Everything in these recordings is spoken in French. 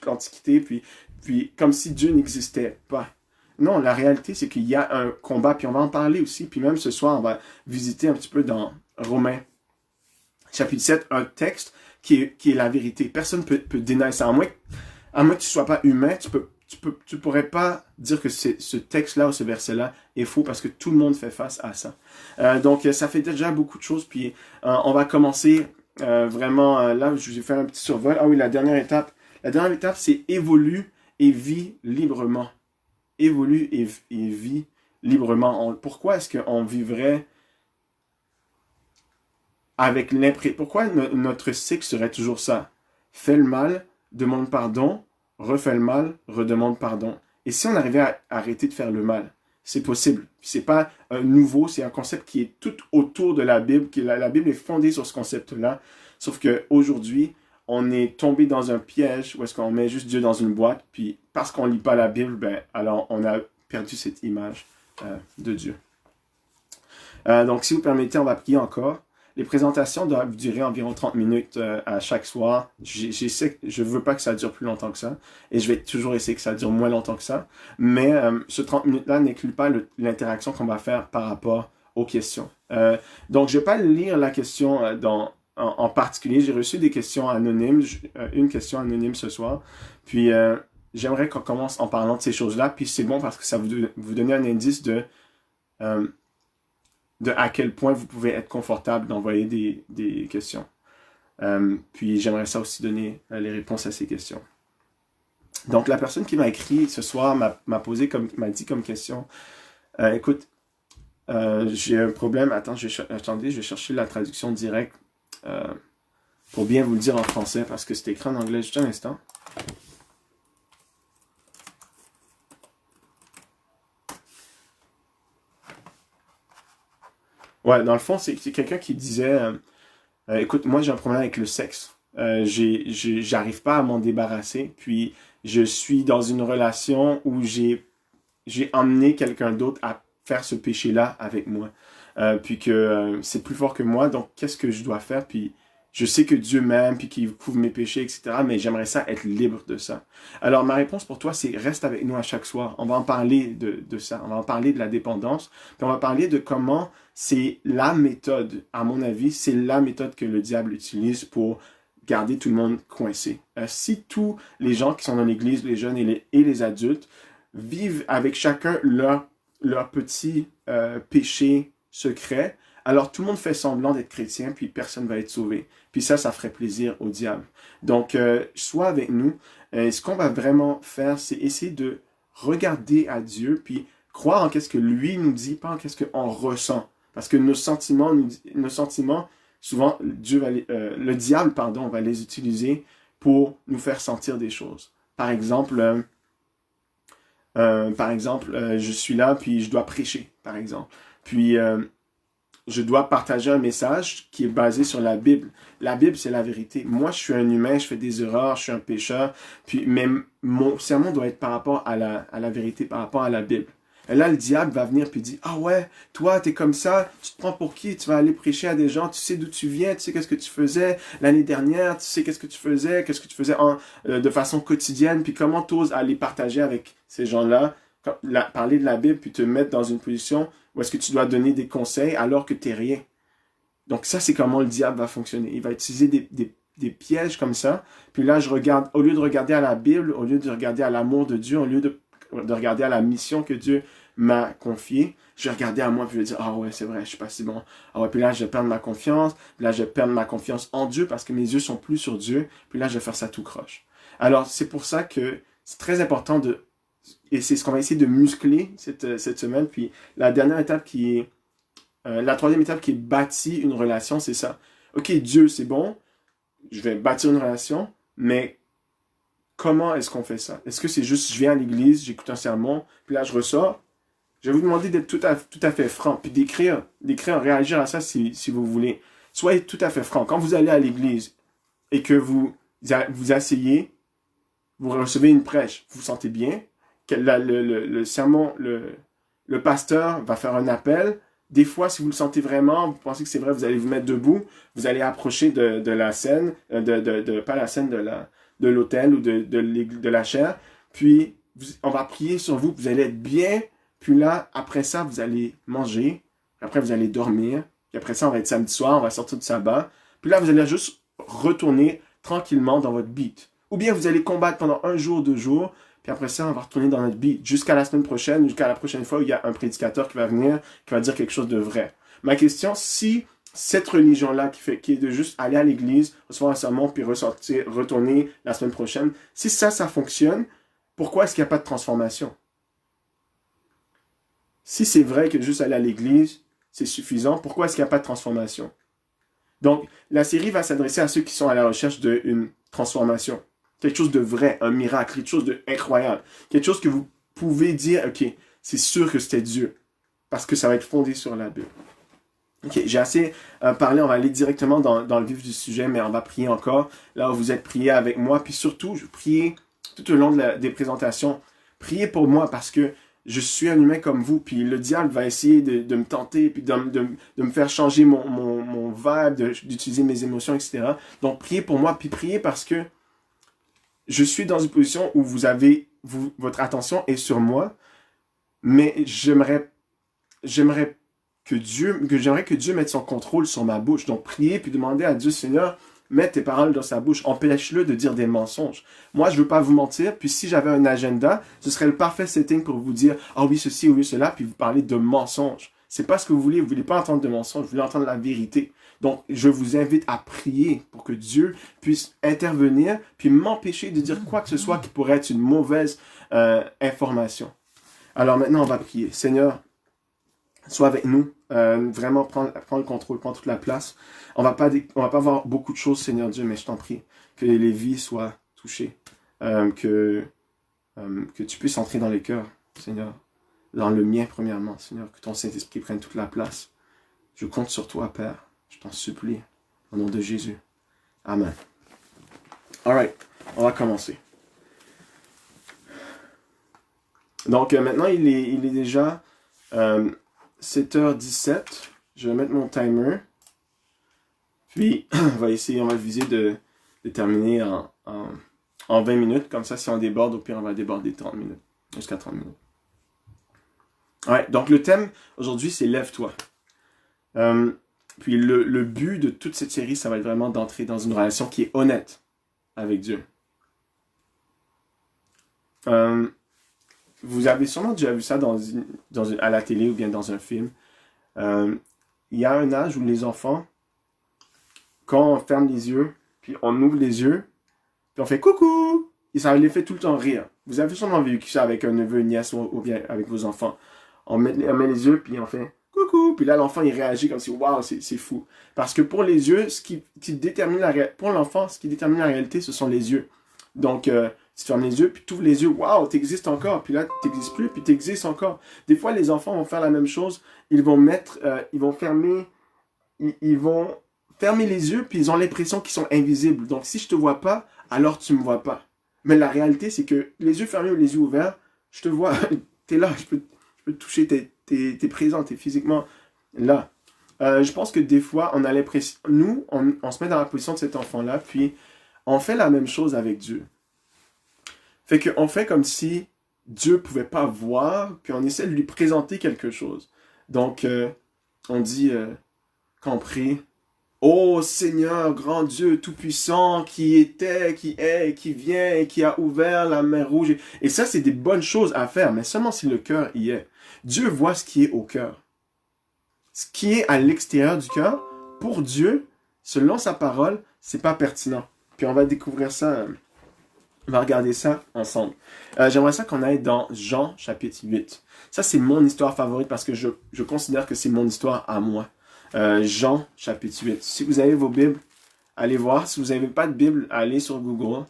toute l'Antiquité, puis comme si Dieu n'existait pas. Non, la réalité, c'est qu'il y a un combat, puis on va en parler aussi, puis même ce soir, on va visiter un petit peu dans Romains, chapitre 7, un texte qui est la vérité. Personne ne peut dénier ça, à moins que tu ne sois pas humain, tu pourrais pas dire que ce texte-là ou ce verset-là est faux parce que tout le monde fait face à ça. Donc, ça fait déjà beaucoup de choses. Puis, on va commencer vraiment là. Je vais faire un petit survol. Ah oui, la dernière étape. La dernière étape, c'est évolue et vis librement. Évolue et vis librement. Pourquoi est-ce qu'on vivrait avec l'impression... Pourquoi notre cycle serait toujours ça? Fais le mal, demande pardon, refais le mal, redemande pardon. Et si on arrivait à arrêter de faire le mal, c'est possible. C'est pas nouveau, c'est un concept qui est tout autour de la Bible. La Bible est fondée sur ce concept-là. Sauf qu'aujourd'hui, on est tombé dans un piège où est-ce qu'on met juste Dieu dans une boîte, puis parce qu'on lit pas la Bible, alors on a perdu cette image de Dieu. Donc, si vous permettez, on va prier encore. Les présentations doivent durer environ 30 minutes à chaque soir. Je veux pas que ça dure plus longtemps que ça. Et je vais toujours essayer que ça dure moins longtemps que ça. Mais ce 30 minutes-là n'inclut pas l'interaction qu'on va faire par rapport aux questions. Donc, je vais pas lire la question en particulier. J'ai reçu des questions anonymes. Une question anonyme ce soir. Puis, j'aimerais qu'on commence en parlant de ces choses-là. Puis, c'est bon parce que ça vous donne un indice de à quel point vous pouvez être confortable d'envoyer des questions. Puis j'aimerais ça aussi donner les réponses à ces questions. Donc la personne qui m'a écrit ce soir m'a dit comme question, écoute, j'ai un problème, attendez, je vais chercher la traduction directe pour bien vous le dire en français parce que c'est écrit en anglais. Juste un instant. Ouais, dans le fond, c'est quelqu'un qui disait, écoute, moi j'ai un problème avec le sexe. J'arrive pas à m'en débarrasser. Puis je suis dans une relation où j'ai emmené quelqu'un d'autre à faire ce péché-là avec moi. Puis que c'est plus fort que moi. Donc qu'est-ce que je dois faire? Puis je sais que Dieu m'aime, puis qu'il couvre mes péchés, etc. Mais j'aimerais ça être libre de ça. Alors ma réponse pour toi, c'est reste avec nous à chaque soir. On va en parler de ça. On va en parler de la dépendance. Puis on va parler de comment c'est la méthode, à mon avis, c'est la méthode que le diable utilise pour garder tout le monde coincé. Si tous les gens qui sont dans l'Église, les jeunes et les adultes, vivent avec chacun leur petit péché secret, alors tout le monde fait semblant d'être chrétien, puis personne ne va être sauvé. Puis ça ferait plaisir au diable. Donc, sois avec nous. Ce qu'on va vraiment faire, c'est essayer de regarder à Dieu, puis croire en qu'est-ce que lui nous dit, pas en qu'est-ce qu'on ressent. Parce que nos sentiments, souvent, le diable, va les utiliser pour nous faire sentir des choses. Par exemple, je suis là, puis je dois prêcher, par exemple. Puis, je dois partager un message qui est basé sur la Bible. La Bible, c'est la vérité. Moi, je suis un humain, je fais des erreurs, je suis un pécheur, mais mon sermon doit être par rapport à la vérité, par rapport à la Bible. Et là, le diable va venir puis dire, ah ouais, toi, t'es comme ça, tu te prends pour qui? Tu vas aller prêcher à des gens, tu sais d'où tu viens, tu sais qu'est-ce que tu faisais l'année dernière, tu sais qu'est-ce que tu faisais de façon quotidienne, puis comment t'oses aller partager avec ces gens-là, parler de la Bible, puis te mettre dans une position où est-ce que tu dois donner des conseils alors que t'es rien. Donc ça, c'est comment le diable va fonctionner. Il va utiliser des pièges comme ça, puis là, au lieu de regarder à la Bible, au lieu de regarder à l'amour de Dieu, au lieu de regarder à la mission que Dieu m'a confiée, je vais regarder à moi puis je vais dire, ah ouais, c'est vrai, je suis pas si bon. Ah ouais, puis là, je vais perdre ma confiance. Puis là, je vais perdre ma confiance en Dieu parce que mes yeux sont plus sur Dieu. Puis là, je vais faire ça tout croche. Alors, c'est pour ça que c'est très important et c'est ce qu'on va essayer de muscler cette semaine. Puis la dernière étape la troisième étape qui est bâtir une relation, c'est ça. Ok, Dieu, c'est bon. Je vais bâtir une relation, mais comment est-ce qu'on fait ça? Est-ce que c'est juste, je viens à l'église, j'écoute un sermon, puis là, je ressors? Je vais vous demander d'être tout à fait franc, puis d'écrire, réagir à ça si vous voulez. Soyez tout à fait franc. Quand vous allez à l'église et que vous asseyez, vous recevez une prêche, vous vous sentez bien, que le sermon, le pasteur va faire un appel. Des fois, si vous le sentez vraiment, vous pensez que c'est vrai, vous allez vous mettre debout, vous allez approcher de la scène, pas la scène, de l'autel ou de la chair. Puis, on va prier sur vous, vous allez être bien. Puis là, après ça, vous allez manger. Après, vous allez dormir. Puis après ça, on va être samedi soir, on va sortir du sabbat. Puis là, vous allez juste retourner tranquillement dans votre beat. Ou bien vous allez combattre pendant 1 jour, 2 jours. Puis après ça, on va retourner dans notre beat. Jusqu'à la semaine prochaine, jusqu'à la prochaine fois où il y a un prédicateur qui va venir, qui va dire quelque chose de vrai. Ma question, si cette religion-là qui est de juste aller à l'église, recevoir un sermon, puis ressortir, retourner la semaine prochaine, si ça fonctionne, pourquoi est-ce qu'il n'y a pas de transformation? Si c'est vrai que juste aller à l'église, c'est suffisant, pourquoi est-ce qu'il n'y a pas de transformation? Donc, la série va s'adresser à ceux qui sont à la recherche d'une transformation. Quelque chose de vrai, un miracle, quelque chose d'incroyable. Quelque chose que vous pouvez dire, OK, c'est sûr que c'était Dieu. Parce que ça va être fondé sur la Bible. OK, j'ai assez parlé, on va aller directement dans le vif du sujet, mais on va prier encore. Là où vous êtes priés avec moi, puis surtout, je prie tout au long des présentations. Priez pour moi parce que je suis un humain comme vous, puis le diable va essayer de me tenter, puis de me faire changer mon vibe, d'utiliser mes émotions, etc. Donc, priez pour moi, puis priez parce que je suis dans une position où votre attention est sur moi, mais j'aimerais que Dieu mette son contrôle sur ma bouche. Donc, priez, puis demandez à Dieu, Seigneur, mets tes paroles dans sa bouche. Empêche-le de dire des mensonges. Moi, je veux pas vous mentir. Puis si j'avais un agenda, ce serait le parfait setting pour vous dire, ah oui, ceci, oui, cela, puis vous parlez de mensonges. C'est pas ce que vous voulez. Vous voulez pas entendre de mensonges. Vous voulez entendre la vérité. Donc, je vous invite à prier pour que Dieu puisse intervenir, puis m'empêcher de dire quoi que ce soit qui pourrait être une mauvaise information. Alors maintenant, on va prier. Seigneur, sois avec nous, vraiment prends le contrôle, prends toute la place. On va pas voir beaucoup de choses, Seigneur Dieu, mais je t'en prie, que les vies soient touchées, que tu puisses entrer dans les cœurs, Seigneur, dans le mien premièrement, Seigneur, que ton Saint-Esprit prenne toute la place. Je compte sur toi, Père, je t'en supplie, au nom de Jésus. Amen. Alright, on va commencer. Donc maintenant, il est déjà 7h17. Je vais mettre mon timer. Puis, on va viser de terminer en 20 minutes. Comme ça, si on déborde, au pire, on va déborder 30 minutes. Jusqu'à 30 minutes. Ouais, donc le thème aujourd'hui, c'est Lève-toi. Puis le but de toute cette série, ça va être vraiment d'entrer dans une relation qui est honnête avec Dieu. Vous avez sûrement déjà vu ça à la télé ou bien dans un film. Il y a un âge où les enfants, quand on ferme les yeux, puis on ouvre les yeux, puis on fait coucou, et ça les fait tout le temps rire. Vous avez sûrement vécu ça avec un neveu, une nièce ou bien avec vos enfants. On met les yeux, puis on fait coucou, puis là l'enfant il réagit comme si waouh, c'est fou. Parce que pour les yeux, pour l'enfant, ce qui détermine la réalité, ce sont les yeux. Donc, tu fermes les yeux, puis tu ouvres les yeux, waouh, t'existes encore, puis là, t'existes plus, puis t'existes encore. Des fois, les enfants vont faire la même chose, ils vont fermer les yeux, puis ils ont l'impression qu'ils sont invisibles. Donc, si je te vois pas, alors tu me vois pas. Mais la réalité, c'est que les yeux fermés ou les yeux ouverts, je te vois, t'es là, je peux te toucher, t'es présent, t'es physiquement là. Je pense que des fois, on a l'impression, nous, on se met dans la position de cet enfant-là, puis on fait la même chose avec Dieu. Fait qu'on fait comme si Dieu pouvait pas voir, puis on essaie de lui présenter quelque chose. Donc, on dit, quand on prie, « Ô Seigneur, grand Dieu tout-puissant, qui était, qui est, et qui vient, et qui a ouvert la mer rouge. » Et ça, c'est des bonnes choses à faire, mais seulement si le cœur y est. Dieu voit ce qui est au cœur. Ce qui est à l'extérieur du cœur, pour Dieu, selon sa parole, c'est pas pertinent. Puis on va découvrir ça, on va regarder ça ensemble. J'aimerais ça qu'on aille dans Jean chapitre 8. Ça, c'est mon histoire favorite parce que je considère que c'est mon histoire à moi. Jean chapitre 8. Si vous avez vos Bibles, allez voir. Si vous n'avez pas de Bible, allez sur Google.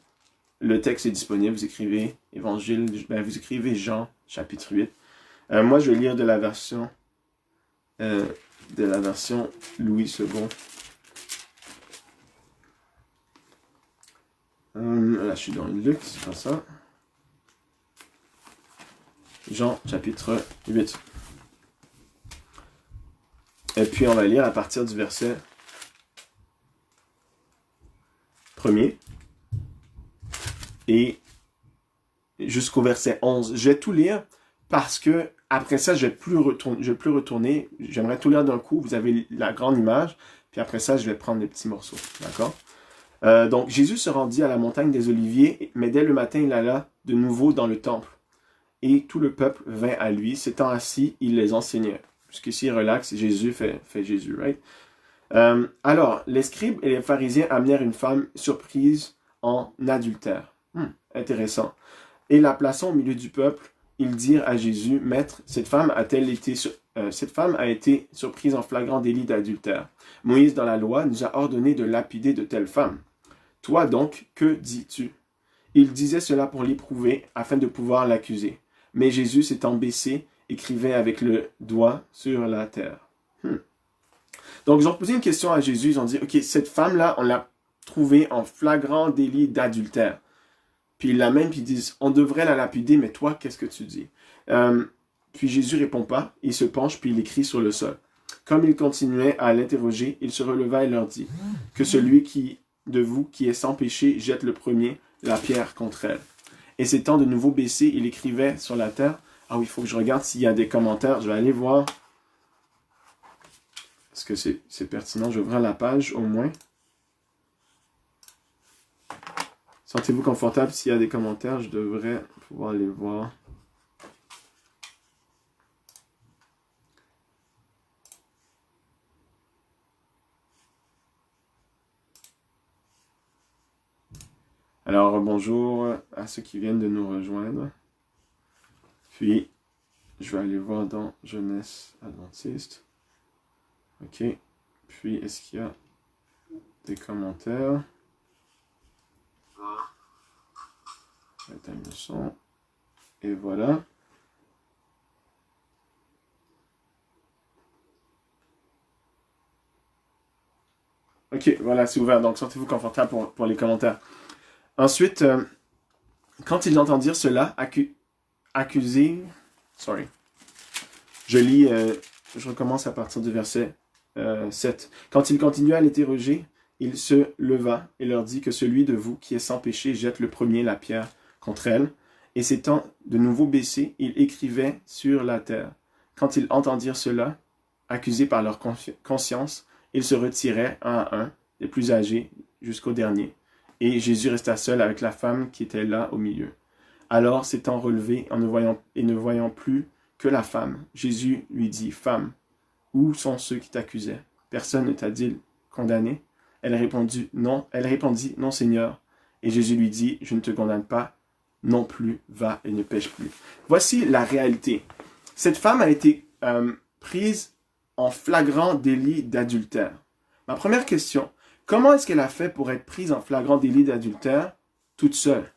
Le texte est disponible. Vous écrivez Évangile, vous écrivez Jean chapitre 8. Moi, je vais lire de la version Louis II. Là, je suis dans une Luc, c'est pas ça. Jean chapitre 8. Et puis on va lire à partir du verset 1er. et jusqu'au verset 11. Je vais tout lire parce que après ça, je vais plus retourner. J'aimerais tout lire d'un coup. Vous avez la grande image. Puis après ça, je vais prendre des petits morceaux. D'accord? Donc, Jésus se rendit à la montagne des Oliviers, mais dès le matin, il alla de nouveau dans le temple. Et tout le peuple vint à lui. S'étant assis, il les enseignait. Jusqu'ici, relax, Jésus fait Jésus, right? Alors, les scribes et les pharisiens amenèrent une femme surprise en adultère. Intéressant. Et la plaçant au milieu du peuple, ils dirent à Jésus, « Maître, cette femme a été surprise en flagrant délit d'adultère. Moïse, dans la loi, nous a ordonné de lapider de telles femmes. Toi donc, que dis-tu? » Il disait cela pour l'éprouver, afin de pouvoir l'accuser. Mais Jésus, s'étant baissé, écrivait avec le doigt sur la terre. Donc, ils ont posé une question à Jésus. Ils ont dit, « Ok, cette femme-là, on l'a trouvée en flagrant délit d'adultère. » Puis ils l'amènent, puis ils disent, « On devrait la lapider, mais toi, qu'est-ce que tu dis? » Puis Jésus répond pas. Il se penche, puis il écrit sur le sol. Comme il continuait à l'interroger, il se releva et leur dit, « Que celui de vous qui est sans péché jette le premier la pierre contre elle. » Et s'étant de nouveau baissé, il écrivait sur la terre. Ah oui, il faut que je regarde s'il y a des commentaires. Je vais aller voir. Est-ce que c'est pertinent? Je vais ouvrir la page au moins. Sentez-vous confortable s'il y a des commentaires? Je devrais pouvoir les voir. Alors, bonjour à ceux qui viennent de nous rejoindre. Puis, je vais aller voir dans Jeunesse Adventiste. Ok. Puis, est-ce qu'il y a des commentaires? Éteindre le son. Et voilà. Ok, voilà, c'est ouvert. Donc, sentez-vous confortable pour les commentaires. Ensuite, quand ils entendirent cela, accusés... Sorry. Je recommence à partir du verset 7. Quand il continua à l'interroger, il se leva et leur dit que celui de vous qui est sans péché jette le premier la pierre contre elle. Et s'étant de nouveau baissé, il écrivait sur la terre. Quand ils entendirent cela, accusés par leur conscience, ils se retiraient un à un, les plus âgés jusqu'au dernier. Et Jésus resta seul avec la femme qui était là au milieu. Alors, s'étant relevé ne voyant plus que la femme, Jésus lui dit, « Femme, où sont ceux qui t'accusaient? Personne ne t'a-t-il condamné? » Elle répondit, « Non, Seigneur. » Et Jésus lui dit, « Je ne te condamne pas, non plus, va et ne pêche plus. » Voici la réalité. Cette femme a été prise en flagrant délit d'adultère. Ma première question, comment est-ce qu'elle a fait pour être prise en flagrant délit d'adultère toute seule?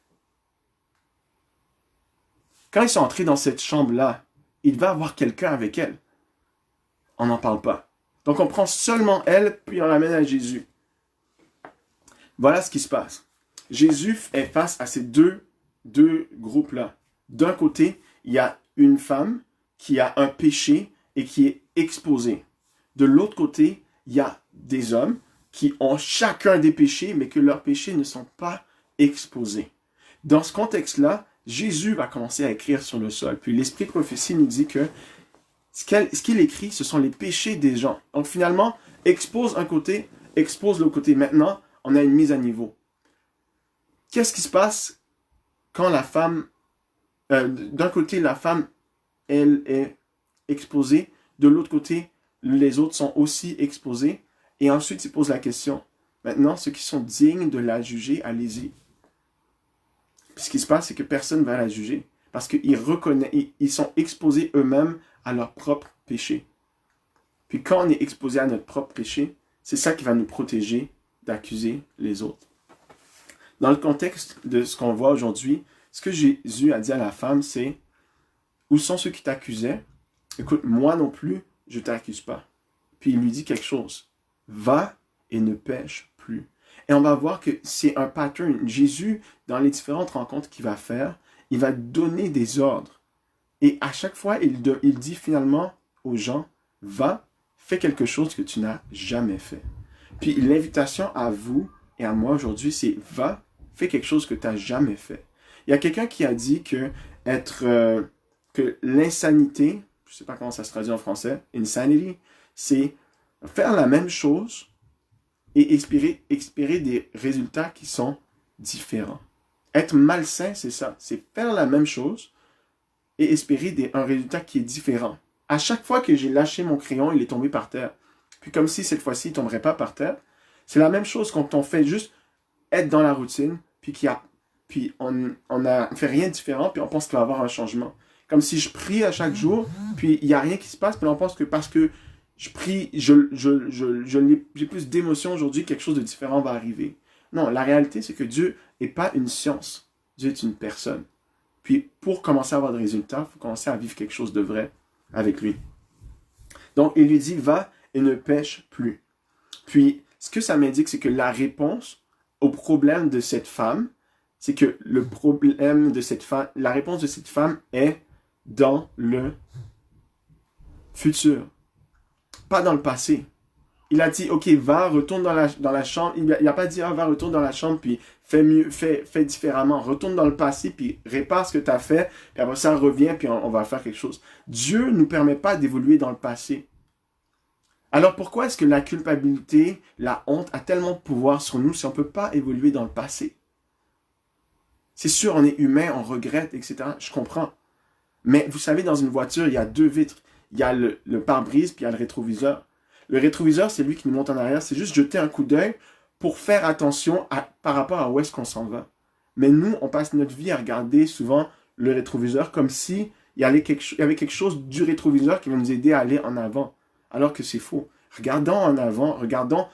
Quand ils sont entrés dans cette chambre-là, il va y avoir quelqu'un avec elle. On n'en parle pas. Donc on prend seulement elle, puis on l'amène à Jésus. Voilà ce qui se passe. Jésus est face à ces deux groupes-là. D'un côté, il y a une femme qui a un péché et qui est exposée. De l'autre côté, il y a des hommes qui ont chacun des péchés, mais que leurs péchés ne sont pas exposés. Dans ce contexte-là, Jésus va commencer à écrire sur le sol. Puis l'Esprit de prophétie nous dit que ce qu'il écrit, ce sont les péchés des gens. Donc finalement, expose un côté, expose l'autre côté. Maintenant, on a une mise à niveau. Qu'est-ce qui se passe quand la femme, d'un côté, la femme, elle est exposée, de l'autre côté, les autres sont aussi exposés. Et ensuite, il pose la question. Maintenant, ceux qui sont dignes de la juger, allez-y. Puis ce qui se passe, c'est que personne ne va la juger. Parce qu'ils sont exposés eux-mêmes à leur propre péché. Puis quand on est exposé à notre propre péché, c'est ça qui va nous protéger d'accuser les autres. Dans le contexte de ce qu'on voit aujourd'hui, ce que Jésus a dit à la femme, c'est « Où sont ceux qui t'accusaient? Écoute, moi non plus, je ne t'accuse pas. » Puis il lui dit quelque chose. « Va et ne pêche plus. » Et on va voir que c'est un pattern. Jésus, dans les différentes rencontres qu'il va faire, il va donner des ordres. Et à chaque fois, il dit finalement aux gens, va, fais quelque chose que tu n'as jamais fait. Puis l'invitation à vous et à moi aujourd'hui, c'est va fais quelque chose que tu n'as jamais fait. Il y a quelqu'un qui a dit que que l'insanité, je ne sais pas comment ça se traduit en français, insanity, c'est faire la même chose et expirer des résultats qui sont différents. Être malsain, c'est ça. C'est faire la même chose et espérer un résultat qui est différent. À chaque fois que j'ai lâché mon crayon, il est tombé par terre. Puis comme si cette fois-ci, il ne tomberait pas par terre. C'est la même chose quand on fait juste être dans la routine, puis on n'a fait rien de différent, puis on pense qu'il va y avoir un changement. Comme si je prie à chaque jour, puis il n'y a rien qui se passe, puis on pense que parce que je prie, j'ai plus d'émotion aujourd'hui, quelque chose de différent va arriver. Non, la réalité, c'est que Dieu n'est pas une science. Dieu est une personne. Puis, pour commencer à avoir des résultats, il faut commencer à vivre quelque chose de vrai avec lui. Donc, il lui dit, va et ne pêche plus. Puis, ce que ça m'indique, c'est que la réponse au problème de cette femme, c'est que le problème de cette femme, la réponse de cette femme est dans le futur, pas dans le passé. Il a dit, ok, va, retourne dans la chambre. Il n'a pas dit, ah, va, retourne dans la chambre, puis fais mieux, fais différemment. Retourne dans le passé, puis répare ce que tu as fait, puis après ça, reviens, puis on va faire quelque chose. Dieu ne nous permet pas d'évoluer dans le passé. Alors pourquoi est-ce que la culpabilité, la honte a tellement de pouvoir sur nous si on ne peut pas évoluer dans le passé? C'est sûr, on est humain, on regrette, etc. Je comprends. Mais vous savez, dans une voiture, il y a deux vitres. Il y a le pare-brise, puis il y a le rétroviseur. Le rétroviseur, c'est lui qui nous monte en arrière. C'est juste jeter un coup d'œil pour faire attention par rapport à où est-ce qu'on s'en va. Mais nous, on passe notre vie à regarder souvent le rétroviseur comme si il y avait quelque chose du rétroviseur qui va nous aider à aller en avant. Alors que c'est faux. Regardons en avant, regardons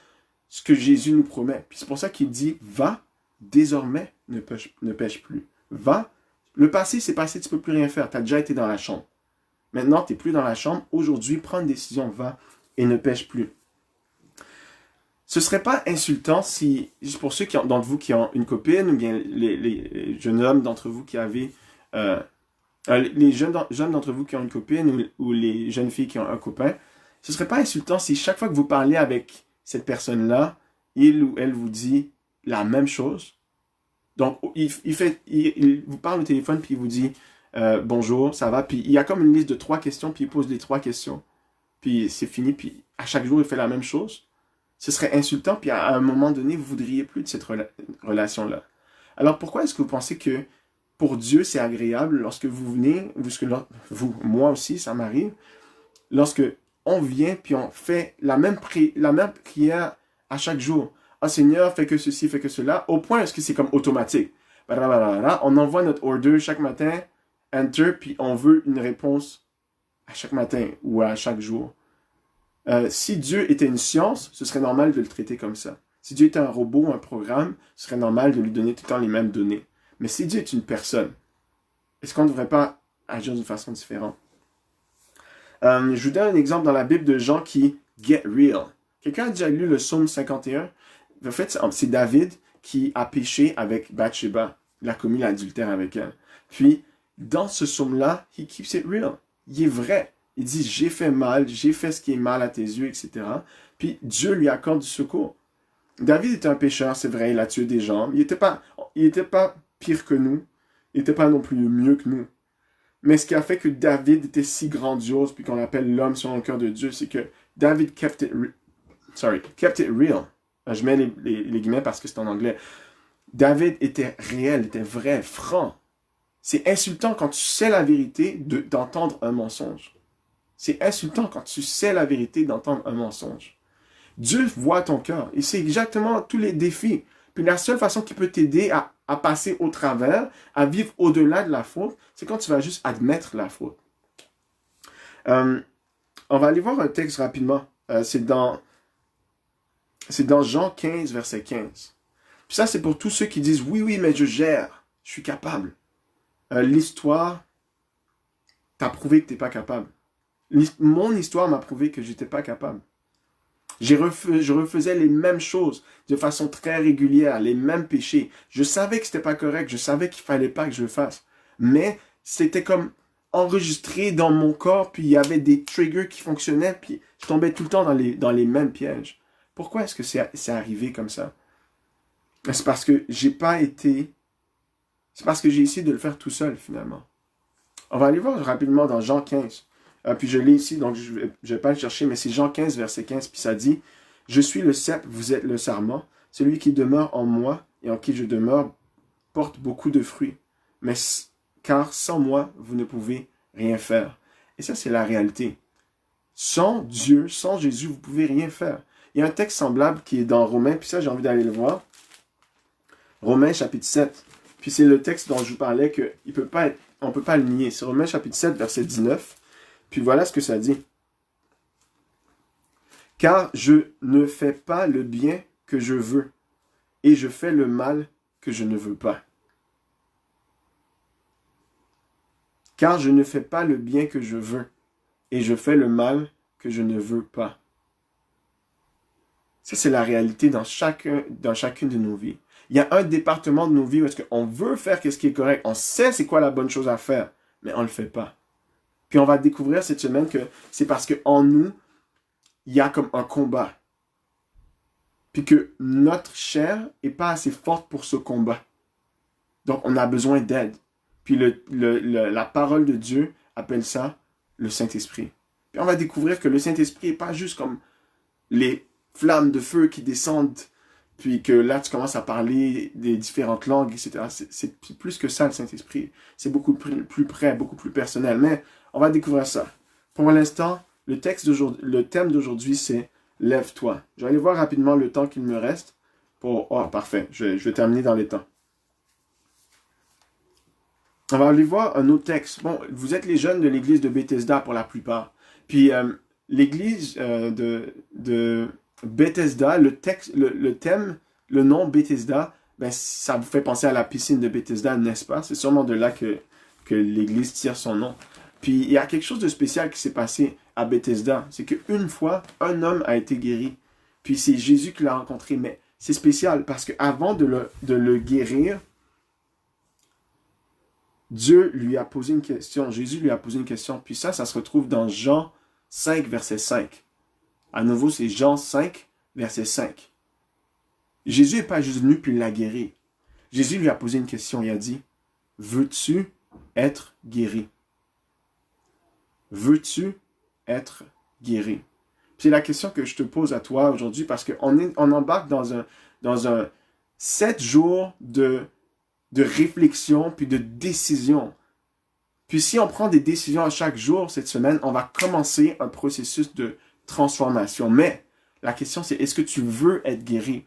ce que Jésus nous promet. Puis c'est pour ça qu'il dit, va, désormais, ne pêche plus. Va. Le passé, c'est passé, tu ne peux plus rien faire. Tu as déjà été dans la chambre. Maintenant, tu n'es plus dans la chambre. Aujourd'hui, prends une décision, va et ne pêche plus. Ce ne serait pas insultant si, pour ceux d'entre vous qui ont une copine, ou bien les jeunes hommes d'entre vous qui avaient, les jeunes d'entre vous qui ont une copine, ou les jeunes filles qui ont un copain, ce ne serait pas insultant si chaque fois que vous parlez avec cette personne-là, il ou elle vous dit la même chose. Donc, il vous parle au téléphone, puis il vous dit bonjour, ça va, puis il y a comme une liste de 3 questions, puis il pose les 3 questions. Puis c'est fini, puis à chaque jour, il fait la même chose. Ce serait insultant, puis à un moment donné, vous ne voudriez plus de cette relation-là. Alors pourquoi est-ce que vous pensez que pour Dieu, c'est agréable lorsque vous venez, moi aussi, ça m'arrive, lorsque on vient, puis on fait la même prière à chaque jour. Ah Seigneur, fais que ceci, fais que cela, au point est-ce que c'est comme automatique. On envoie notre order chaque matin, enter, puis on veut une réponse à chaque matin ou à chaque jour. Si Dieu était une science, ce serait normal de le traiter comme ça. Si Dieu était un robot, un programme, ce serait normal de lui donner tout le temps les mêmes données. Mais si Dieu est une personne, est-ce qu'on ne devrait pas agir d'une façon différente? Je vous donne un exemple dans la Bible de gens qui get real. Quelqu'un a déjà lu le psaume 51? En fait, c'est David qui a péché avec Bathsheba. Il a commis l'adultère avec elle. Puis, dans ce psaume-là, he keeps it real. Il est vrai. Il dit, j'ai fait mal, j'ai fait ce qui est mal à tes yeux, etc. Puis Dieu lui accorde du secours. David était un pécheur, c'est vrai, il a tué des gens. Il n'était pas pire que nous. Il n'était pas non plus mieux que nous. Mais ce qui a fait que David était si grandiose, puis qu'on l'appelle l'homme selon le cœur de Dieu, c'est que David kept it real. Je mets les guillemets parce que c'est en anglais. David était réel, était vrai, franc. C'est insultant quand tu sais la vérité d'entendre un mensonge. C'est insultant quand tu sais la vérité d'entendre un mensonge. Dieu voit ton cœur. Il sait exactement tous les défis. Puis la seule façon qui peut t'aider à passer au travers, à vivre au-delà de la faute, c'est quand tu vas juste admettre la faute. On va aller voir un texte rapidement. C'est dans Jean 15, verset 15. Puis ça, c'est pour tous ceux qui disent, oui, mais je gère, je suis capable. L'histoire t'a prouvé que tu n'es pas capable. Mon histoire m'a prouvé que je n'étais pas capable. Je refaisais les mêmes choses de façon très régulière, les mêmes péchés. Je savais que c'était pas correct, je savais qu'il fallait pas que je le fasse. Mais c'était comme enregistré dans mon corps, puis il y avait des triggers qui fonctionnaient, puis je tombais tout le temps dans les mêmes pièges. Pourquoi est-ce que c'est arrivé comme ça? C'est parce que j'ai pas été... C'est parce que j'ai essayé de le faire tout seul, finalement. On va aller voir rapidement dans Jean 15. Puis je l'ai ici, donc je vais pas le chercher, mais c'est Jean 15, verset 15, puis ça dit, « Je suis le cep, vous êtes le sarment. Celui qui demeure en moi et en qui je demeure porte beaucoup de fruits. Mais car sans moi, vous ne pouvez rien faire. » Et ça, c'est la réalité. Sans Dieu, sans Jésus, vous ne pouvez rien faire. Il y a un texte semblable qui est dans Romains, puis ça, j'ai envie d'aller le voir. Romains, chapitre 7. Puis c'est le texte dont je vous parlais qu'on ne peut pas le nier. C'est Romains, chapitre 7, verset 19. Puis voilà ce que ça dit. « Car je ne fais pas le bien que je veux, et je fais le mal que je ne veux pas. » Car je ne fais pas le bien que je veux, et je fais le mal que je ne veux pas. Ça, c'est la réalité dans chacune de nos vies. Il y a un département de nos vies où est-ce qu'on veut faire ce qui est correct. On sait c'est quoi la bonne chose à faire, mais on ne le fait pas. Puis on va découvrir cette semaine que c'est parce qu'en nous, il y a comme un combat. Puis que notre chair n'est pas assez forte pour ce combat. Donc on a besoin d'aide. Puis la parole de Dieu appelle ça le Saint-Esprit. Puis on va découvrir que le Saint-Esprit n'est pas juste comme les flammes de feu qui descendent, puis que là tu commences à parler des différentes langues, etc. C'est plus que ça le Saint-Esprit. C'est beaucoup plus près, beaucoup plus personnel. Mais on va découvrir ça. Pour l'instant, le thème d'aujourd'hui, c'est « Lève-toi ». Je vais aller voir rapidement le temps qu'il me reste. Oh, parfait. Je vais terminer dans les temps. On va aller voir un autre texte. Bon, vous êtes les jeunes de l'église de Bethesda pour la plupart. Puis l'église de Bethesda, le thème, le nom Bethesda, ben, ça vous fait penser à la piscine de Bethesda, n'est-ce pas? C'est sûrement de là que l'église tire son nom. Puis il y a quelque chose de spécial qui s'est passé à Bethesda. C'est qu'une fois, un homme a été guéri. Puis c'est Jésus qui l'a rencontré. Mais c'est spécial parce qu'avant de le guérir, Dieu lui a posé une question. Jésus lui a posé une question. Puis ça se retrouve dans Jean 5, verset 5. À nouveau, c'est Jean 5, verset 5. Jésus n'est pas juste venu puis il l'a guéri. Jésus lui a posé une question. Il a dit, « Veux-tu être guéri? » Veux-tu être guéri? C'est la question que je te pose à toi aujourd'hui parce qu'on embarque dans un 7 jours de réflexion puis de décision. Puis si on prend des décisions à chaque jour cette semaine, on va commencer un processus de transformation. Mais la question c'est, est-ce que tu veux être guéri?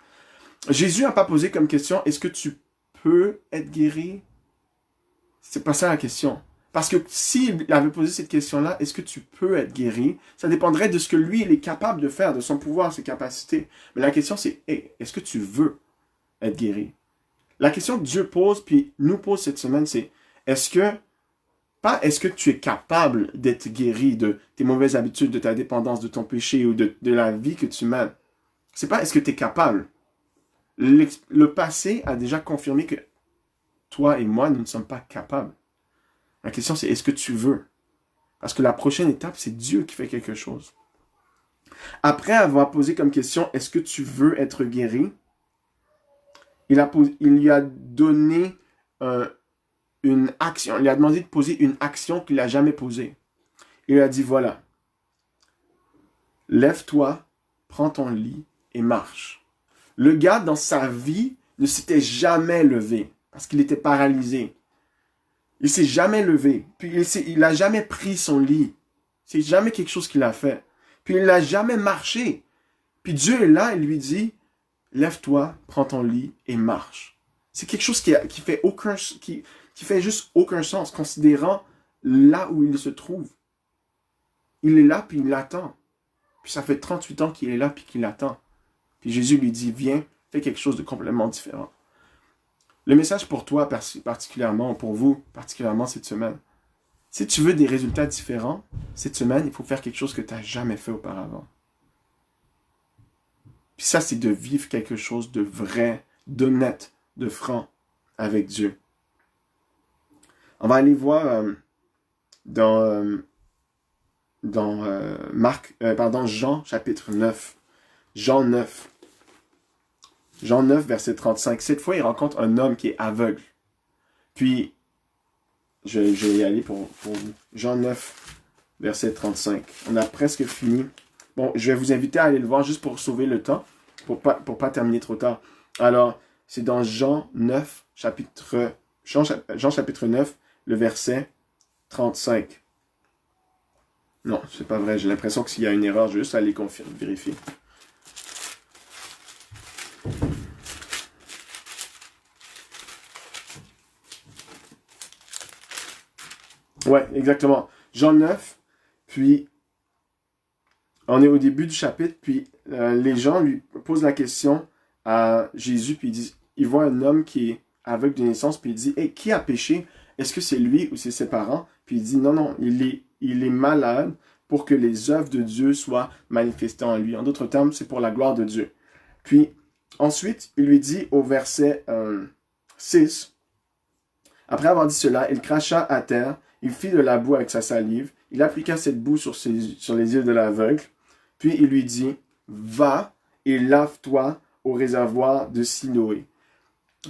Jésus n'a pas posé comme question, est-ce que tu peux être guéri? C'est pas ça la question. Parce que s'il avait posé cette question-là, est-ce que tu peux être guéri? Ça dépendrait de ce que lui, il est capable de faire, de son pouvoir, ses capacités. Mais la question, c'est, hey, est-ce que tu veux être guéri? La question que Dieu pose, puis nous pose cette semaine, c'est, est-ce que tu es capable d'être guéri de tes mauvaises habitudes, de ta dépendance, de ton péché ou de la vie que tu mènes? C'est pas, est-ce que tu es capable? Le passé a déjà confirmé que toi et moi, nous ne sommes pas capables. La question, c'est est-ce que tu veux? Parce que la prochaine étape, c'est Dieu qui fait quelque chose. Après avoir posé comme question, est-ce que tu veux être guéri? Il lui a donné une action. Il lui a demandé de poser une action qu'il n'a jamais posée. Il lui a dit, voilà, lève-toi, prends ton lit et marche. Le gars, dans sa vie, ne s'était jamais levé parce qu'il était paralysé. Il s'est jamais levé. Puis il n'a jamais pris son lit. C'est jamais quelque chose qu'il a fait. Puis il n'a jamais marché. Puis Dieu est là et lui dit, lève-toi, prends ton lit et marche. C'est quelque chose qui fait juste aucun sens, considérant là où il se trouve. Il est là puis il l'attend. Puis ça fait 38 ans qu'il est là puis qu'il attend. Puis Jésus lui dit, viens, fais quelque chose de complètement différent. Le message pour toi particulièrement, pour vous particulièrement cette semaine, si tu veux des résultats différents, cette semaine, il faut faire quelque chose que tu n'as jamais fait auparavant. Puis ça, c'est de vivre quelque chose de vrai, d'honnête, de franc avec Dieu. On va aller voir dans Jean chapitre 9. Jean 9. Jean 9, verset 35. Cette fois, il rencontre un homme qui est aveugle. Puis, je vais y aller pour vous. Jean 9, verset 35. On a presque fini. Bon, je vais vous inviter à aller le voir juste pour sauver le temps, pour pas terminer trop tard. Alors, c'est dans Jean 9, Jean chapitre 9, le verset 35. Non, c'est pas vrai. J'ai l'impression qu'il y a une erreur. Je vais juste aller vérifier. Ouais, exactement. Jean 9, puis on est au début du chapitre, puis les gens lui posent la question à Jésus, puis il voit un homme qui est aveugle de naissance, puis il dit, hey, qui a péché? Est-ce que c'est lui ou c'est ses parents? Puis il dit, non, il est malade pour que les œuvres de Dieu soient manifestées en lui. En d'autres termes, c'est pour la gloire de Dieu. Puis ensuite, il lui dit au verset 6, après avoir dit cela, il cracha à terre, il fit de la boue avec sa salive, il appliqua cette boue sur les yeux de l'aveugle, puis il lui dit, va et lave-toi au réservoir de Siloé.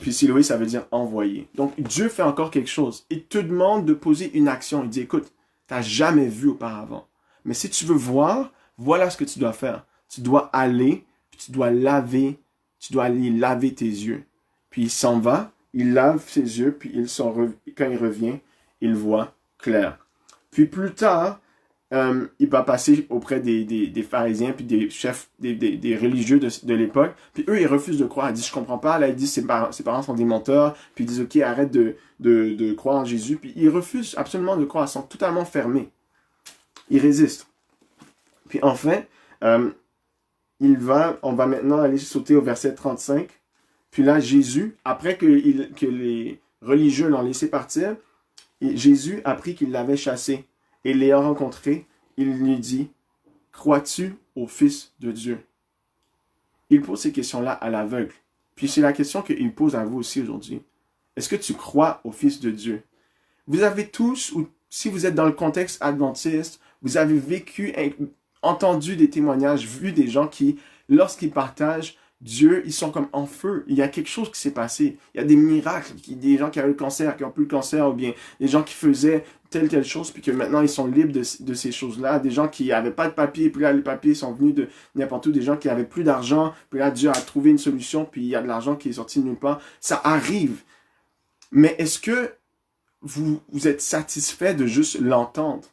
Puis Siloé, ça veut dire envoyer. Donc Dieu fait encore quelque chose. Il te demande de poser une action. Il dit, écoute, tu n'as jamais vu auparavant. Mais si tu veux voir, voilà ce que tu dois faire. Tu dois aller, puis tu dois aller laver tes yeux. Puis il s'en va, il lave ses yeux, puis quand il revient, il voit clair. Puis plus tard, il va passer auprès des pharisiens, puis des chefs, des religieux de l'époque. Puis eux, ils refusent de croire. Ils disent, je comprends pas. Là, ils disent, ses parents sont des menteurs. Puis ils disent, ok, arrête de croire en Jésus. Puis ils refusent absolument de croire. Ils sont totalement fermés. Ils résistent. Puis enfin, on va maintenant aller sauter au verset 35. Puis là, Jésus, après que les religieux l'ont laissé partir, Jésus apprit qu'il l'avait chassé. Et l'ayant rencontré, il lui dit, crois-tu au Fils de Dieu? Il pose ces questions-là à l'aveugle. Puis c'est la question qu'il pose à vous aussi aujourd'hui. Est-ce que tu crois au Fils de Dieu? Vous avez tous, ou si vous êtes dans le contexte adventiste, vous avez vécu, entendu des témoignages, vu des gens qui, lorsqu'ils partagent Dieu, ils sont comme en feu. Il y a quelque chose qui s'est passé. Il y a des miracles, des gens qui avaient le cancer, qui n'ont plus le cancer, ou bien des gens qui faisaient telle chose, puis que maintenant ils sont libres de ces choses-là. Des gens qui n'avaient pas de papier, puis là les papiers sont venus de n'importe où. Des gens qui n'avaient plus d'argent, puis là Dieu a trouvé une solution, puis il y a de l'argent qui est sorti de nulle part. Ça arrive. Mais est-ce que vous êtes satisfait de juste l'entendre?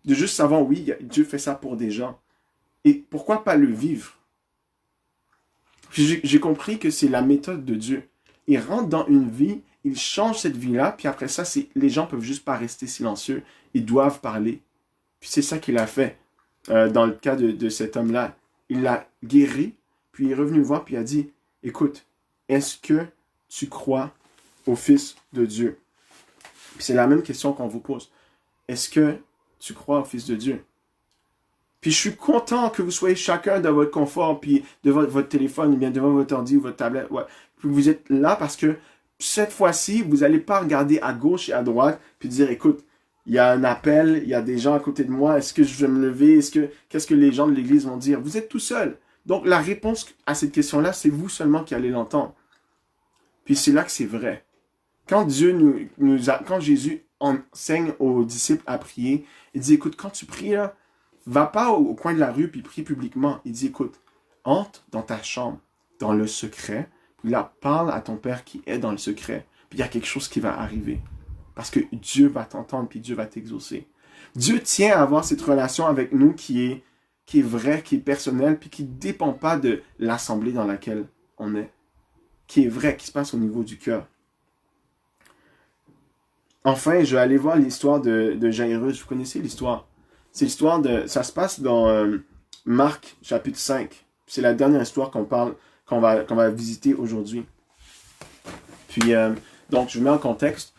De juste savoir, oui, Dieu fait ça pour des gens. Et pourquoi pas le vivre? J'ai compris que c'est la méthode de Dieu. Il rentre dans une vie, il change cette vie-là, puis après ça, les gens peuvent juste pas rester silencieux. Ils doivent parler. Puis c'est ça qu'il a fait dans le cas de cet homme-là. Il l'a guéri, puis il est revenu le voir, puis il a dit, écoute, est-ce que tu crois au Fils de Dieu? Puis c'est la même question qu'on vous pose. Est-ce que tu crois au Fils de Dieu? Puis je suis content que vous soyez chacun dans votre confort, puis devant votre téléphone, ou bien devant votre ordi ou votre tablette. Ouais. Puis vous êtes là parce que cette fois-ci, vous n'allez pas regarder à gauche et à droite, puis dire, écoute, il y a un appel, il y a des gens à côté de moi, est-ce que je vais me lever, qu'est-ce que les gens de l'Église vont dire? Vous êtes tout seul. Donc la réponse à cette question-là, c'est vous seulement qui allez l'entendre. Puis c'est là que c'est vrai. Quand quand Jésus enseigne aux disciples à prier, il dit, écoute, quand tu pries là, va pas au coin de la rue puis prie publiquement. Il dit, écoute, entre dans ta chambre, dans le secret, puis là, parle à ton Père qui est dans le secret. Puis il y a quelque chose qui va arriver. Parce que Dieu va t'entendre, puis Dieu va t'exaucer. Dieu tient à avoir cette relation avec nous qui est vraie, qui est personnelle, puis qui ne dépend pas de l'assemblée dans laquelle on est. Qui est vraie, qui se passe au niveau du cœur. Enfin, je vais aller voir l'histoire de Jairus. Vous connaissez l'histoire? C'est l'histoire ça se passe dans Marc, chapitre 5. C'est la dernière histoire qu'on va visiter aujourd'hui. Puis, donc, je vous mets en contexte.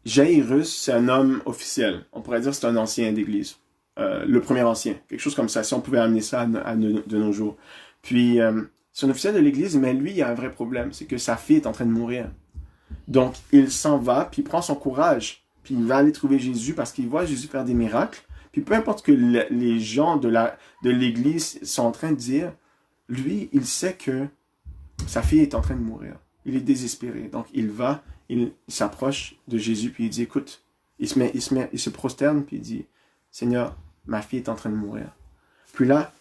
Jairus, c'est un homme officiel. On pourrait dire que c'est un ancien d'église. Le premier ancien. Quelque chose comme ça, si on pouvait amener ça de nos jours. Puis, c'est un officiel de l'église, mais lui, il y a un vrai problème. C'est que sa fille est en train de mourir. Donc, il s'en va, puis il prend son courage. Puis, il va aller trouver Jésus parce qu'il voit Jésus faire des miracles. Puis peu importe ce que les gens de l'église sont en train de dire, lui, il sait que sa fille est en train de mourir. Il est désespéré. Donc, il s'approche de Jésus, puis il dit, écoute, il se prosterne, puis il dit, Seigneur, ma fille est en train de mourir. Puis là,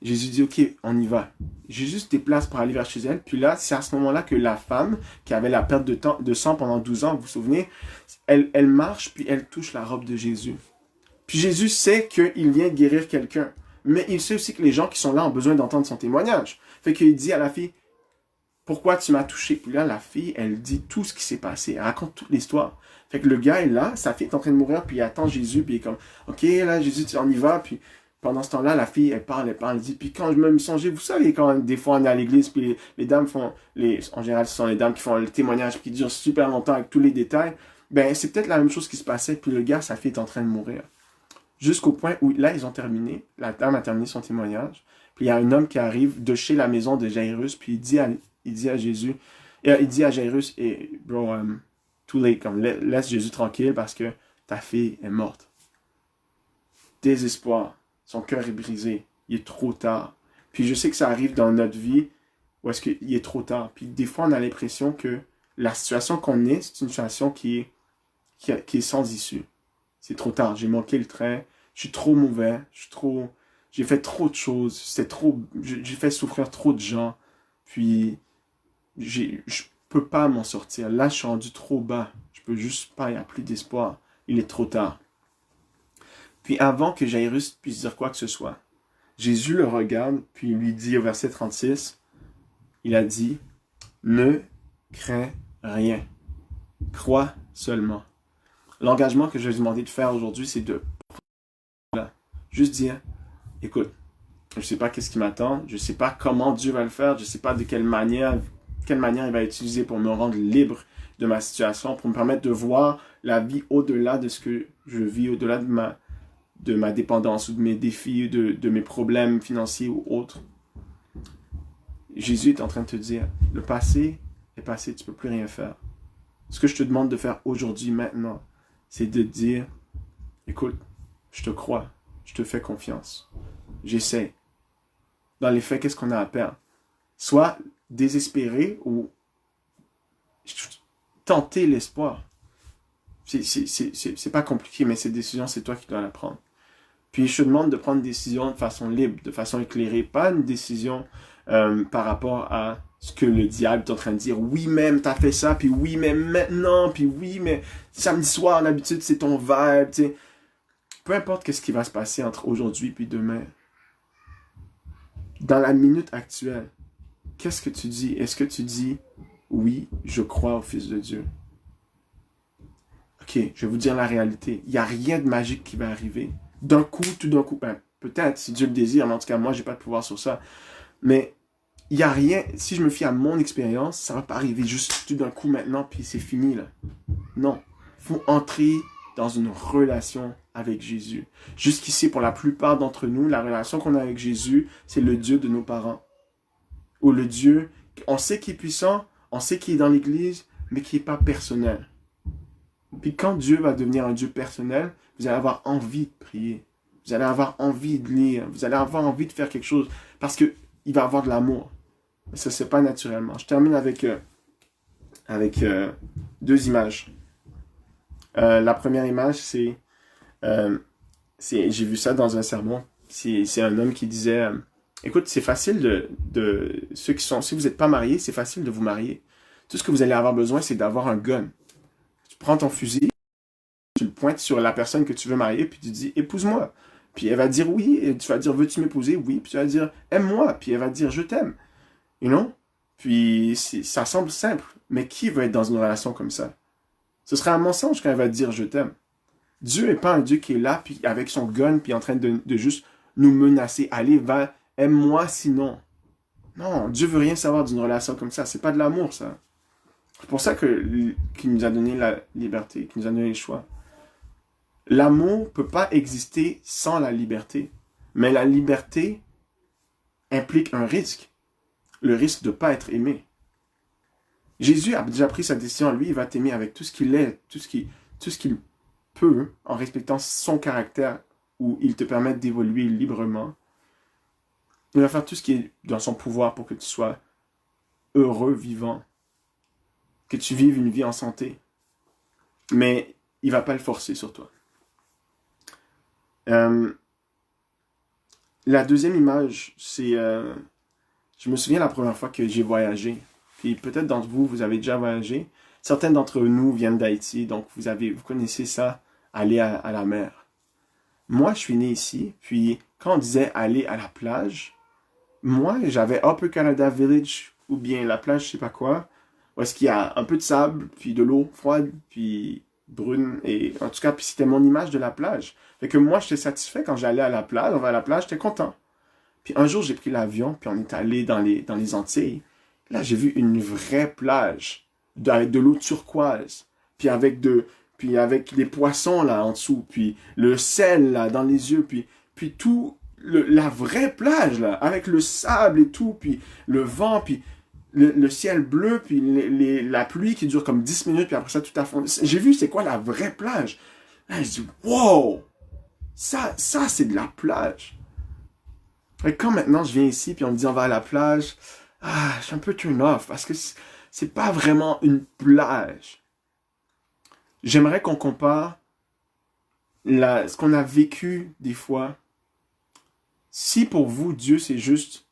Jésus dit, ok, on y va. Jésus se déplace pour aller vers chez elle. Puis là, c'est à ce moment-là que la femme, qui avait la perte de sang pendant 12 ans, vous vous souvenez, elle marche, puis elle touche la robe de Jésus. Puis Jésus sait qu'il vient guérir quelqu'un. Mais il sait aussi que les gens qui sont là ont besoin d'entendre son témoignage. Fait qu'il dit à la fille, pourquoi tu m'as touché? Puis là, la fille, elle dit tout ce qui s'est passé. Elle raconte toute l'histoire. Fait que le gars est là, sa fille est en train de mourir, puis il attend Jésus, puis il est comme, ok, là, Jésus, on y va, puis pendant ce temps-là, la fille, elle parle, elle dit, puis quand je me songeais, vous savez, quand des fois on est à l'église, puis les dames font, en général, ce sont les dames qui font le témoignage, qui dure super longtemps avec tous les détails, ben, c'est peut-être la même chose qui se passait, puis le gars, sa fille est en train de mourir. Jusqu'au point où, là, ils ont terminé, la dame a terminé son témoignage, puis il y a un homme qui arrive de chez la maison de Jairus, puis il dit à Jésus, il dit à Jairus, bro, too late, comme, laisse Jésus tranquille parce que ta fille est morte. Désespoir. Son cœur est brisé. Il est trop tard. Puis je sais que ça arrive dans notre vie où est-ce qu'il est trop tard. Puis des fois, on a l'impression que la situation qu'on est, c'est une situation qui est sans issue. C'est trop tard. J'ai manqué le train. Je suis trop mauvais. J'ai fait trop de choses. J'ai fait souffrir trop de gens. Puis je peux pas m'en sortir. Là, je suis rendu trop bas. Je peux juste pas. Il n'y a plus d'espoir. Il est trop tard. Puis avant que Jairus puisse dire quoi que ce soit, Jésus le regarde, puis il lui dit au verset 36, il a dit, « Ne crains rien, crois seulement. » L'engagement que je vais vous demander de faire aujourd'hui, c'est de juste dire, « Écoute, je ne sais pas qu'est-ce qui m'attend, je ne sais pas comment Dieu va le faire, je ne sais pas de quelle manière il va utiliser pour me rendre libre de ma situation, pour me permettre de voir la vie au-delà de ce que je vis, au-delà de ma dépendance ou de mes défis, de mes problèmes financiers ou autres. » Jésus est en train de te dire, le passé est passé, tu ne peux plus rien faire. Ce que je te demande de faire aujourd'hui, maintenant, c'est de dire, écoute, je te crois, je te fais confiance, j'essaie. Dans les faits, qu'est-ce qu'on a à perdre? Soit désespérer ou tenter l'espoir. C'est pas compliqué, mais cette décision, c'est toi qui dois la prendre. Puis je te demande de prendre une décision de façon libre, de façon éclairée, pas une décision par rapport à ce que le diable est en train de dire. Oui, même, t'as fait ça, puis oui, mais maintenant, puis oui, mais samedi soir, d'habitude, c'est ton vibe, tu sais. Peu importe ce qui va se passer entre aujourd'hui et demain. Dans la minute actuelle, qu'est-ce que tu dis? Est-ce que tu dis, oui, je crois au Fils de Dieu? Ok, je vais vous dire la réalité. Il n'y a rien de magique qui va arriver. D'un coup, tout d'un coup, ben, peut-être, si Dieu le désire, mais en tout cas, moi, j'ai pas de pouvoir sur ça. Mais il n'y a rien, si je me fie à mon expérience, ça va pas arriver juste tout d'un coup maintenant, puis c'est fini, là. Non. Il faut entrer dans une relation avec Jésus. Jusqu'ici, pour la plupart d'entre nous, la relation qu'on a avec Jésus, c'est le Dieu de nos parents. Ou le Dieu, on sait qu'il est puissant, on sait qu'il est dans l'Église, mais qui n'est pas personnel. Puis quand Dieu va devenir un Dieu personnel, vous allez avoir envie de prier. Vous allez avoir envie de lire. Vous allez avoir envie de faire quelque chose. Parce qu'il va avoir de l'amour. Mais ça, c'est pas naturellement. Je termine avec deux images. La première image, j'ai vu ça dans un sermon. C'est un homme qui disait, écoute, c'est facile ceux qui sont, si vous n'êtes pas mariés, c'est facile de vous marier. Tout ce que vous allez avoir besoin, c'est d'avoir un gun. Tu prends ton fusil, tu le pointes sur la personne que tu veux marier, puis tu dis, épouse-moi. Puis elle va dire oui, et tu vas dire, veux-tu m'épouser? Oui, puis tu vas dire, aime-moi, puis elle va dire, je t'aime. You know? Puis ça semble simple, mais qui veut être dans une relation comme ça? Ce serait un mensonge quand elle va dire, je t'aime. Dieu n'est pas un Dieu qui est là, puis avec son gun, puis en train de juste nous menacer. Allez, va, aime-moi sinon. Non, Dieu veut rien savoir d'une relation comme ça. C'est pas de l'amour, ça. C'est pour ça qu'il nous a donné la liberté, qu'il nous a donné le choix. L'amour ne peut pas exister sans la liberté. Mais la liberté implique un risque. Le risque de ne pas être aimé. Jésus a déjà pris sa décision. Lui, il va t'aimer avec tout ce qu'il est, tout ce qu'il peut, en respectant son caractère, où il te permet d'évoluer librement. Il va faire tout ce qui est dans son pouvoir pour que tu sois heureux, vivant, que tu vives une vie en santé. Mais il ne va pas le forcer sur toi. La deuxième image, c'est... je me souviens la première fois que j'ai voyagé. Puis peut-être d'entre vous, vous avez déjà voyagé. Certains d'entre nous viennent d'Haïti, donc vous connaissez ça, aller à la mer. Moi, je suis né ici, puis quand on disait aller à la plage, moi, j'avais Upper Canada Village, ou bien la plage, je sais pas quoi, où est-ce qu'il y a un peu de sable, puis de l'eau froide, puis brune, et en tout cas, puis c'était mon image de la plage. Fait que moi, j'étais satisfait quand j'allais à la plage, on va à la plage, j'étais content. Puis un jour, j'ai pris l'avion, puis on est allé dans les Antilles. Là, j'ai vu une vraie plage, avec de l'eau turquoise, puis avec les poissons là en dessous, puis le sel là dans les yeux, puis tout, la vraie plage là, avec le sable et tout, puis le vent, puis le ciel bleu, puis la pluie qui dure comme 10 minutes, puis après ça, tout a fondu. J'ai vu c'est quoi la vraie plage. Là, je dis, wow! Ça c'est de la plage. Et quand maintenant je viens ici, puis on me dit on va à la plage, je suis un peu turn off, parce que c'est pas vraiment une plage. J'aimerais qu'on compare ce qu'on a vécu des fois. Si pour vous, Dieu, c'est juste,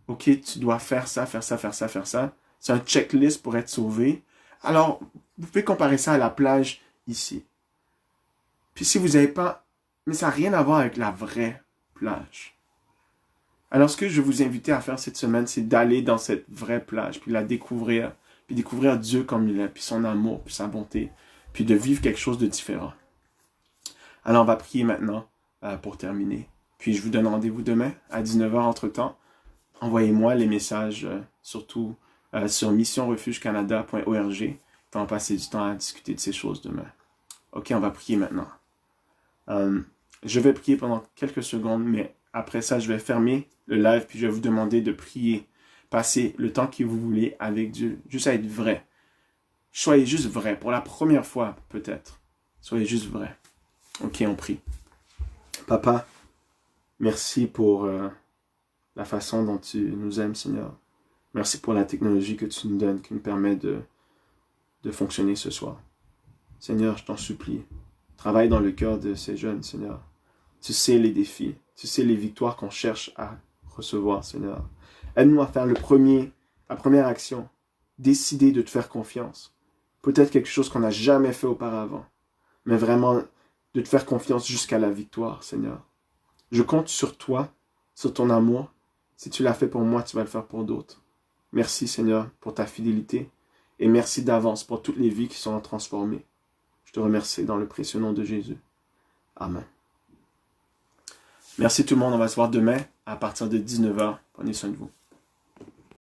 OK, tu dois faire ça, faire ça, faire ça, faire ça, c'est un checklist pour être sauvé, alors vous pouvez comparer ça à la plage ici. Puis si vous n'avez pas, mais ça n'a rien à voir avec la vraie plage. Alors ce que je vais vous inviter à faire cette semaine, c'est d'aller dans cette vraie plage, puis la découvrir, puis découvrir Dieu comme il est, puis son amour, puis sa bonté, puis de vivre quelque chose de différent. Alors on va prier maintenant pour terminer. Puis je vous donne rendez-vous demain à 19h entre-temps. Envoyez-moi les messages, surtout sur missionrefugecanada.org. On va passer du temps à discuter de ces choses demain. OK, on va prier maintenant. Je vais prier pendant quelques secondes, mais après ça, je vais fermer le live, puis je vais vous demander de prier. Passez le temps que vous voulez avec Dieu, juste à être vrai. Soyez juste vrai, pour la première fois peut-être. Soyez juste vrai. OK, on prie. Papa, merci pour la façon dont tu nous aimes, Seigneur. Merci pour la technologie que tu nous donnes, qui nous permet de fonctionner ce soir. Seigneur, je t'en supplie, travaille dans le cœur de ces jeunes, Seigneur. Tu sais les défis, tu sais les victoires qu'on cherche à recevoir, Seigneur. Aide-nous à faire la première action, décider de te faire confiance. Peut-être quelque chose qu'on n'a jamais fait auparavant, mais vraiment de te faire confiance jusqu'à la victoire, Seigneur. Je compte sur toi, sur ton amour. Si tu l'as fait pour moi, tu vas le faire pour d'autres. Merci, Seigneur, pour ta fidélité et merci d'avance pour toutes les vies qui seront transformées. Je te remercie dans le précieux nom de Jésus. Amen. Merci tout le monde. On va se voir demain à partir de 19h. Prenez soin de vous.